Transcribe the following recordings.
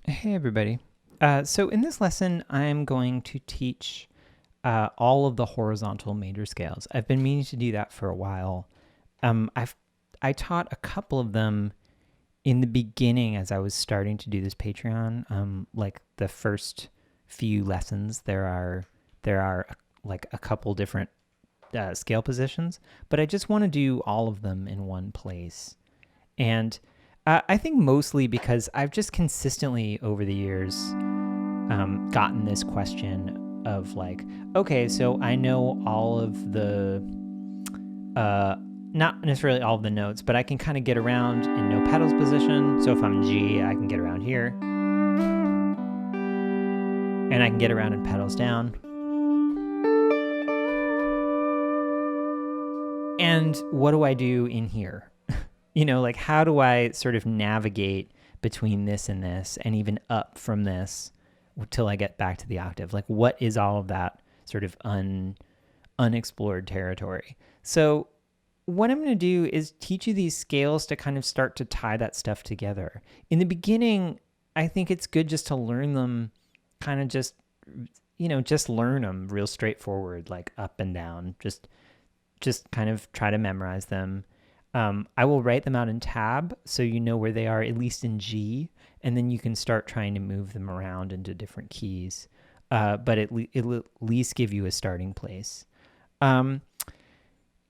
Hey everybody. So in this lesson, I'm going to teach all of the horizontal major scales. I've been meaning to do that for a while. I taught a couple of them in the beginning as I was starting to do this Patreon. Like the first few lessons, there are like a couple different scale positions, but I just want to do all of them in one place. And I think mostly because I've just consistently over the years gotten this question of like, okay, so I know all of the, not necessarily all of the notes, but I can kind of get around in no pedals position. So if I'm G, I can get around here. And I can get around in pedals down. And what do I do in here? Like how do I sort of navigate between this and this and even up from this till I get back to the octave? Like what is all of that sort of unexplored territory? So what I'm going to do is teach you these scales to kind of start to tie that stuff together. In the beginning, I think it's good just to learn them kind of just learn them real straightforward, like up and down, just kind of try to memorize them. I will write them out in tab so you know where they are, at least in G, and then you can start trying to move them around into different keys. But it'll at least give you a starting place. And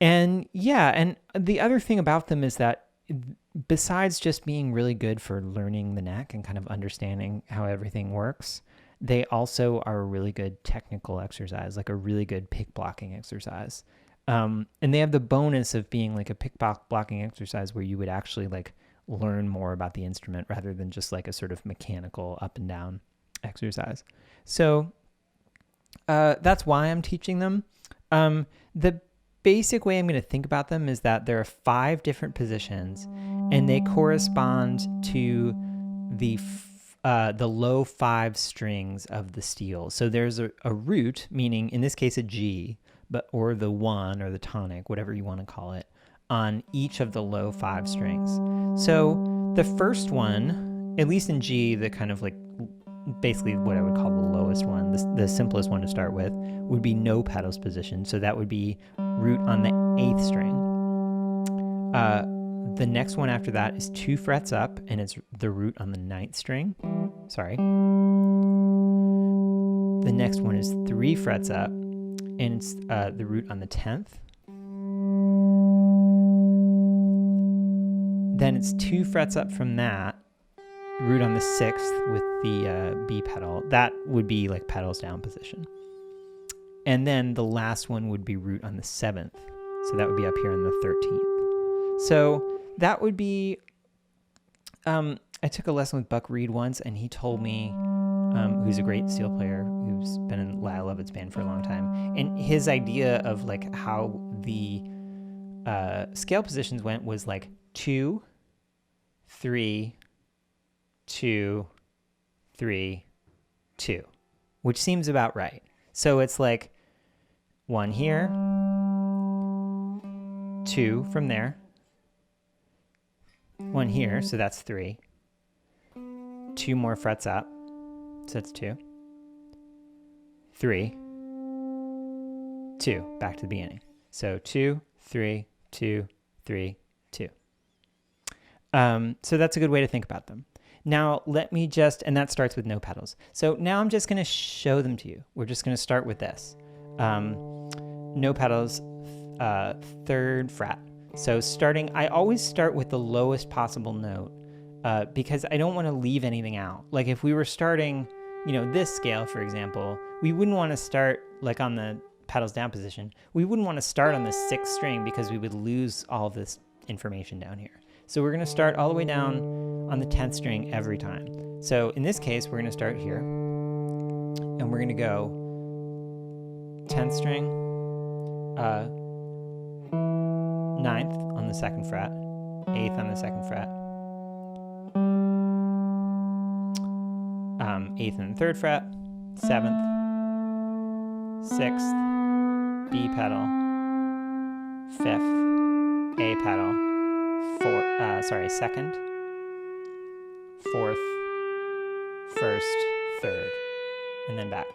the other thing about them is that besides just being really good for learning the neck and kind of understanding how everything works, they also are a really good technical exercise, like a really good pick blocking exercise. And they have the bonus of being like a pick blocking exercise where you would actually like learn more about the instrument rather than just like a sort of mechanical up and down exercise. So that's why I'm teaching them. The basic way I'm going to think about them is that there are 5 different positions and they correspond to the low 5 strings of the steel. So there's a root, meaning in this case a G, or the 1 or the tonic, whatever you want to call it, on each of the low 5 strings. So the first one, at least in G, the kind of like basically what I would call the lowest one, the simplest one to start with, would be no pedals position. So that would be root on the 8th string. The next one after that is 2 frets up, and it's the root on the 9th string. Sorry. The next one is 3 frets up, and it's the root on the 10th. Then it's 2 frets up from that, root on the 6th with the B pedal. That would be like pedals down position. And then the last one would be root on the 7th. So that would be up here on the 13th. So that would be, I took a lesson with Buck Reid once, and he told me, who's a great steel player, who's been in Lyle Lovett's band for a long time. And his idea of like how the scale positions went was like 2, 3, 2, 3, 2, which seems about right. So it's like 1 here, 2 from there, 1 here, so that's 3, 2 more frets up, so that's 2, 3, 2, back to the beginning. So 2, 3, 2, 3, 2. So that's a good way to think about them. Now let me and that starts with no pedals. So now I'm just going to show them to you. We're just going to start with this. No pedals, 3rd fret. So I always start with the lowest possible note because I don't want to leave anything out. Like if we were starting, this scale, for example, we wouldn't want to start like on the pedals down position. We wouldn't want to start on the 6th string because we would lose all of this information down here. So we're going to start all the way down on the 10th string every time. So in this case, we're going to start here, and we're going to go 10th string, 9th on the 2nd fret, 8th on the 2nd fret, 8th and the 3rd fret, 7th, 6th, B pedal, 5th, A pedal, 2nd, 4th, first, third, and then back.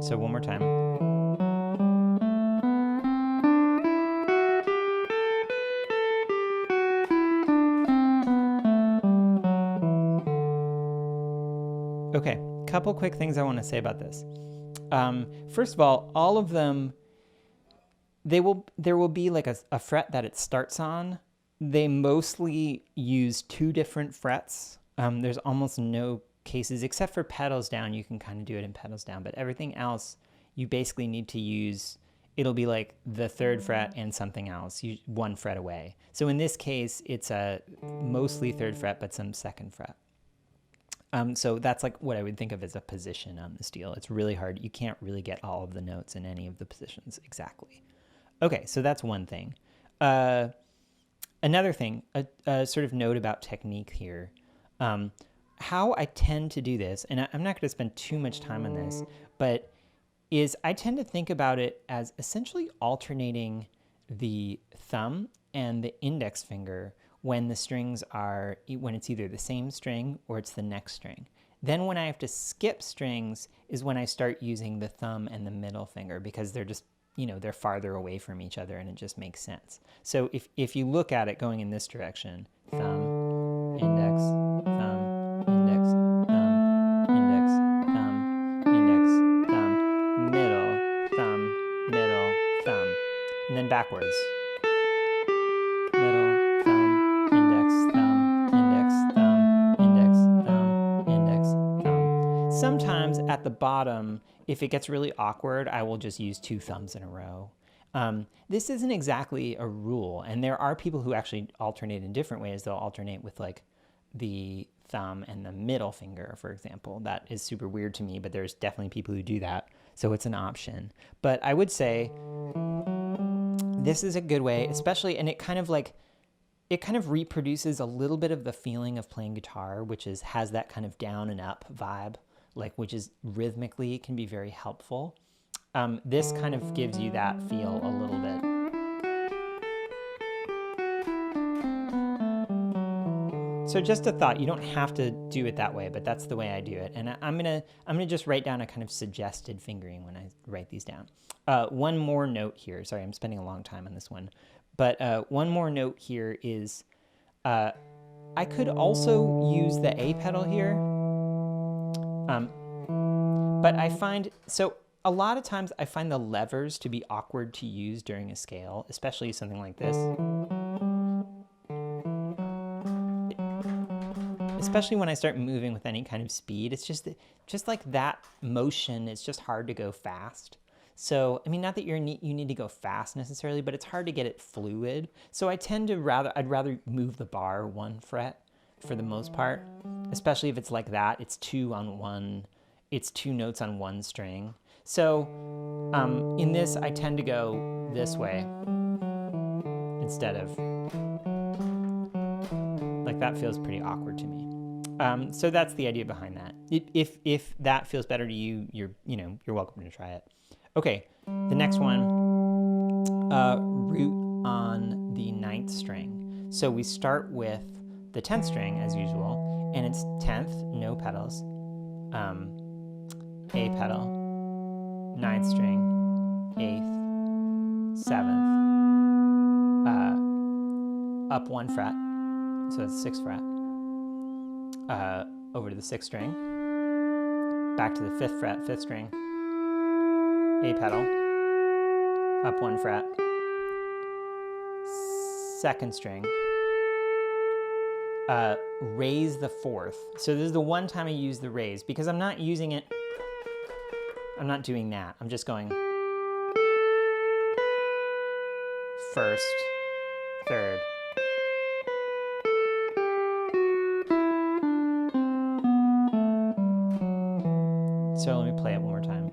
So one more time. Okay, couple quick things I want to say about this. First of all of them, there will be like a fret that it starts on. They mostly use 2 different frets. There's almost no cases, except for pedals down, you can kind of do it in pedals down, but everything else, you basically need to use, it'll be like the 3rd fret and something else, 1 fret away. So in this case, it's a mostly 3rd fret, but some 2nd fret. So that's like what I would think of as a position on the steel. It's really hard. You can't really get all of the notes in any of the positions exactly. Okay, so that's one thing. Another thing, a sort of note about technique here. How I tend to do this, and I'm not going to spend too much time on this, but is I tend to think about it as essentially alternating the thumb and the index finger when the strings are, when it's either the same string or it's the next string. Then when I have to skip strings is when I start using the thumb and the middle finger, because they're just, they're farther away from each other and it just makes sense. So if you look at it going in this direction, thumb, index, thumb, index, thumb, index, thumb, index, thumb, middle, thumb, and then backwards. Sometimes at the bottom, if it gets really awkward, I will just use 2 thumbs in a row. This isn't exactly a rule, and there are people who actually alternate in different ways. They'll alternate with like the thumb and the middle finger, for example. That is super weird to me, but there's definitely people who do that, so it's an option. But I would say this is a good way, especially, and it kind of reproduces a little bit of the feeling of playing guitar, which has that kind of down and up vibe, which is rhythmically can be very helpful. This kind of gives you that feel a little bit. So just a thought, you don't have to do it that way, but that's the way I do it. And I'm gonna just write down a kind of suggested fingering when I write these down. One more note here. Sorry, I'm spending a long time on this one. But one more note here is I could also use the A pedal here. But I find, so a lot of times I find the levers to be awkward to use during a scale, especially something like this. Especially when I start moving with any kind of speed, it's just like that motion, it's just hard to go fast. So, I mean, not that you need to go fast necessarily, but it's hard to get it fluid. So I tend to I'd rather move the bar 1 fret for the most part, especially if it's like that. It's 2 notes on 1 string. So in this, I tend to go this way instead of, like, that feels pretty awkward to me. So that's the idea behind that. If that feels better to you, you're welcome to try it. Okay, the next one, root on the 9th string. So we start with the 10th string as usual, and it's 10th, no pedals, A pedal, 9th string, 8th, 7th, up 1 fret, so it's 6th fret, over to the 6th string, back to the 5th fret, 5th string, A pedal, up 1 fret, 2nd string, raise the 4th. So this is the one time I use the raise, because I'm not using it, I'm not doing that. I'm just going 1st, 3rd. So let me play it one more time.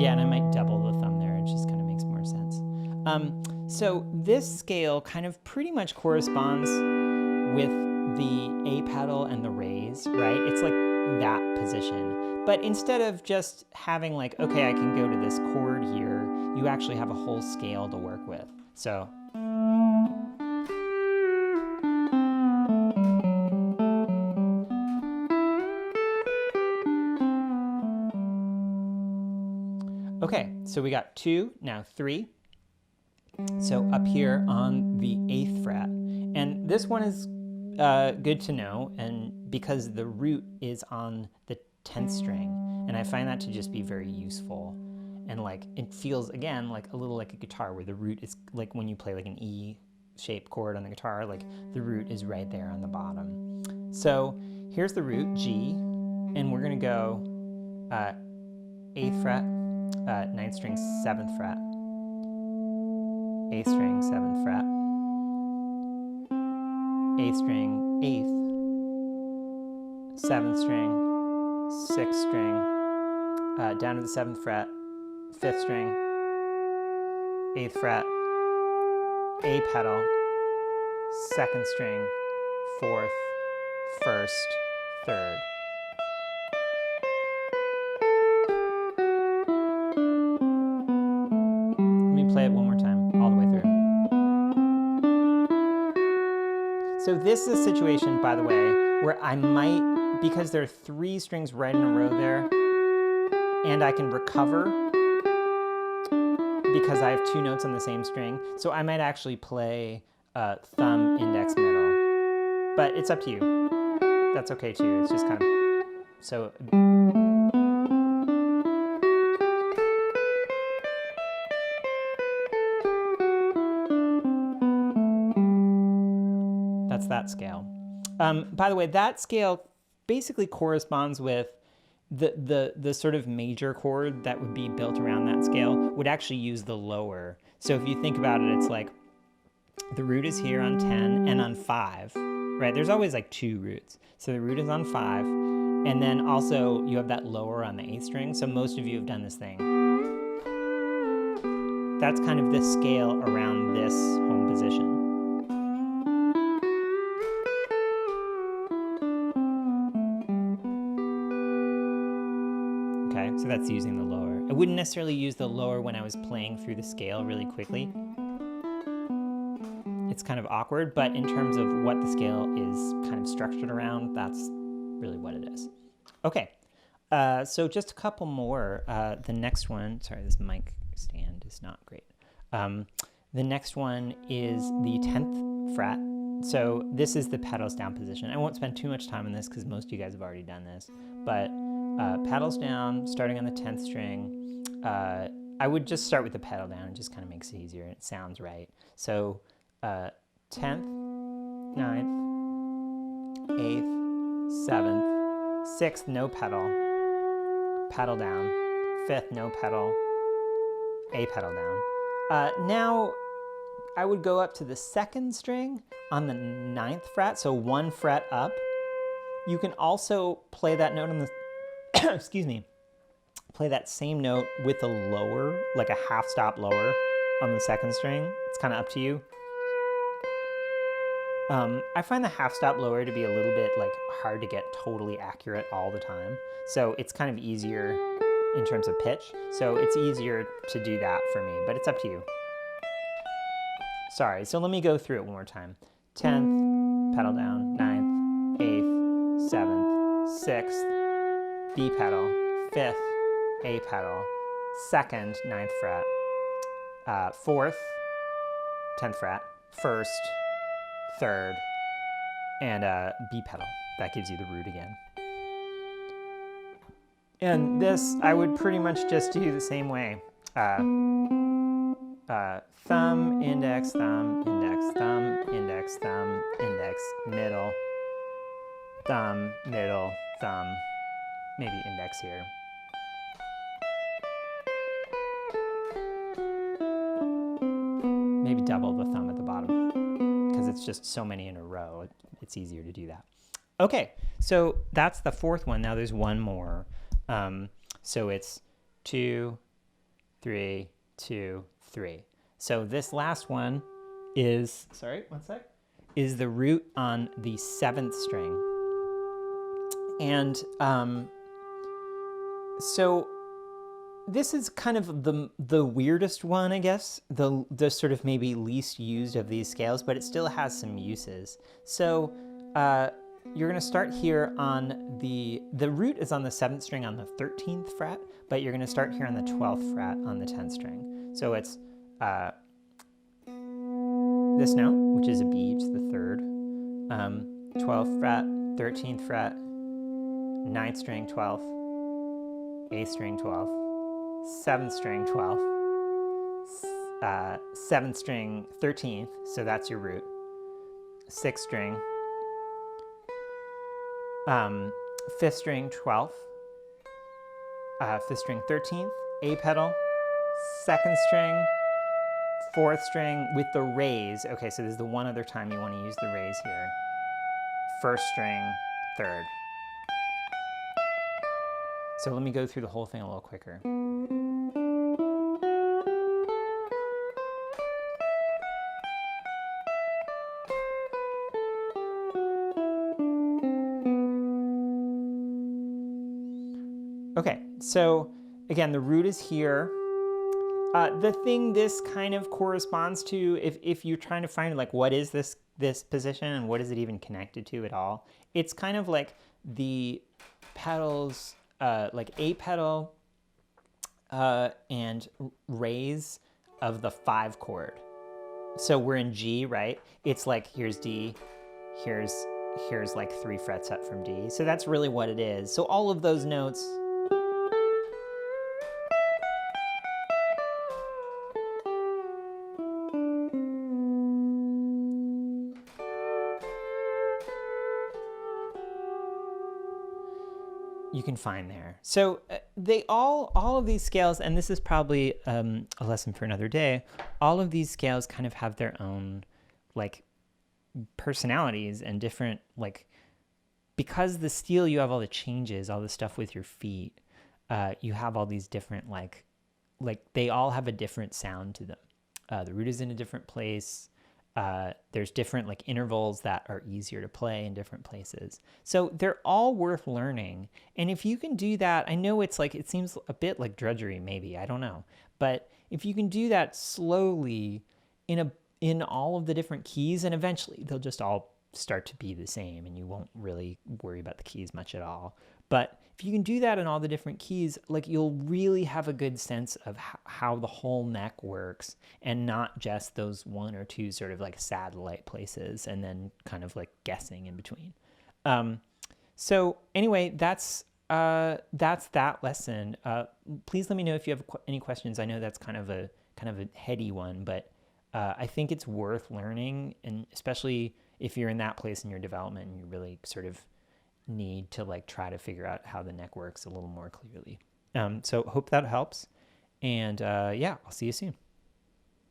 Yeah, and I might double the thumb there. It just kind of makes more sense. So this scale kind of pretty much corresponds with the A pedal and the raise, right? It's like that position. But instead of just having like, okay, I can go to this chord here, you actually have a whole scale to work with. So. Okay, so we got 2, now 3. So up here on the 8th fret. And this one is good to know, and because the root is on the 10th string, and I find that to just be very useful. And like it feels again like a little like a guitar, where the root is like when you play like an E-shaped chord on the guitar, like the root is right there on the bottom. So here's the root, G, and we're gonna go 8th fret, 9th string, 7th fret, 8th string, 7th fret, 8th string, 8th, 7th string, 6th string, down to the 7th fret, 5th string, 8th fret, A pedal, 2nd string, 4th, 1st, 3rd. Play it one more time, all the way through. So this is a situation, by the way, where I might, because there are 3 strings right in a row there, and I can recover because I have 2 notes on the same string, so I might actually play thumb, index, middle. But it's up to you. That's okay too. It's just kind of, so. That's that scale. By the way, that scale basically corresponds with the sort of major chord that would be built around that scale would actually use the lower. So if you think about it, it's like the root is here on 10 and on 5, right? There's always like 2 roots. So the root is on 5, and then also you have that lower on the 8th string. So most of you have done this thing. That's kind of the scale around this home position. Okay, so that's using the lower. I wouldn't necessarily use the lower when I was playing through the scale really quickly. It's kind of awkward, but in terms of what the scale is kind of structured around, that's really what it is. Okay, so just a couple more. The next one, sorry, this mic stand is not great. The next one is the 10th fret. So this is the pedals down position. I won't spend too much time on this because most of you guys have already done this, but pedals down, starting on the 10th string. I would just start with the pedal down. It just kind of makes it easier and it sounds right. So 10th, 9th, 8th, 7th, 6th, no pedal, pedal down, 5th, no pedal, A pedal down. Now I would go up to the 2nd string on the 9th fret, so 1 fret up. You can also play that note on the, excuse me, play that same note with a lower, like a half stop lower on the 2nd string. It's kind of up to you. I find the half stop lower to be a little bit like hard to get totally accurate all the time. So it's kind of easier in terms of pitch. So it's easier to do that for me, but it's up to you. Sorry, so let me go through it one more time. 10th, pedal down, 9th, 8th, 7th, 6th, B pedal, 5th, A pedal, 2nd, 9th fret, 4th, 10th fret, 1st, 3rd, and B pedal. That gives you the root again. And this, I would pretty much just do the same way. Thumb, index, thumb, index, thumb, index, thumb, index, middle, thumb, middle, thumb, maybe index here. Maybe double the thumb at the bottom because it's just so many in a row. It's easier to do that. Okay, so that's the 4th one. Now there's one more. So it's 2, 3, 2, 3. So this last one is, sorry, one sec, is the root on the 7th string. And so this is kind of the weirdest one, I guess, the sort of maybe least used of these scales, but it still has some uses. So you're going to start here on the root is on the 7th string on the 13th fret, but you're going to start here on the 12th fret on the 10th string. So it's this note, which is a B, it's the 3rd, 12th fret, 13th fret, 9th string, 12th, 8th string, 12th, 7th string, 12th, 7th string, 13th, so that's your root, 6th string, 5th string, 12th, 5th string, 13th, A pedal, 2nd string, 4th string with the raise. Okay, so this is the one other time you want to use the raise here. 1st string, 3rd. So let me go through the whole thing a little quicker. Okay, so again, the root is here. The thing this kind of corresponds to, if you're trying to find like what is this position and what is it even connected to at all, it's kind of like the pedals, like A pedal and raise of the 5 chord. So we're in G, right? It's like here's D, here's like 3 frets up from D. So that's really what it is. So all of those notes. You can find there. So they all of these scales, and this is probably a lesson for another day, all of these scales kind of have their own like personalities and different, like, because the steel, you have all the changes, all the stuff with your feet, you have all these different like they all have a different sound to them. The root is in a different place. There's different like intervals that are easier to play in different places. So they're all worth learning. And if you can do that, I know it's like, it seems a bit like drudgery maybe, I don't know. But if you can do that slowly in all of the different keys, and eventually they'll just all start to be the same and you won't really worry about the keys much at all. But if you can do that in all the different keys, like you'll really have a good sense of how the whole neck works, and not just those 1 or 2 sort of like satellite places and then kind of like guessing in between. So anyway, that's that lesson. Please let me know if you have any questions. I know that's kind of a heady one, but I think it's worth learning, and especially if you're in that place in your development and you really sort of need to like try to figure out how the neck works a little more clearly. So hope that helps. And yeah, I'll see you soon.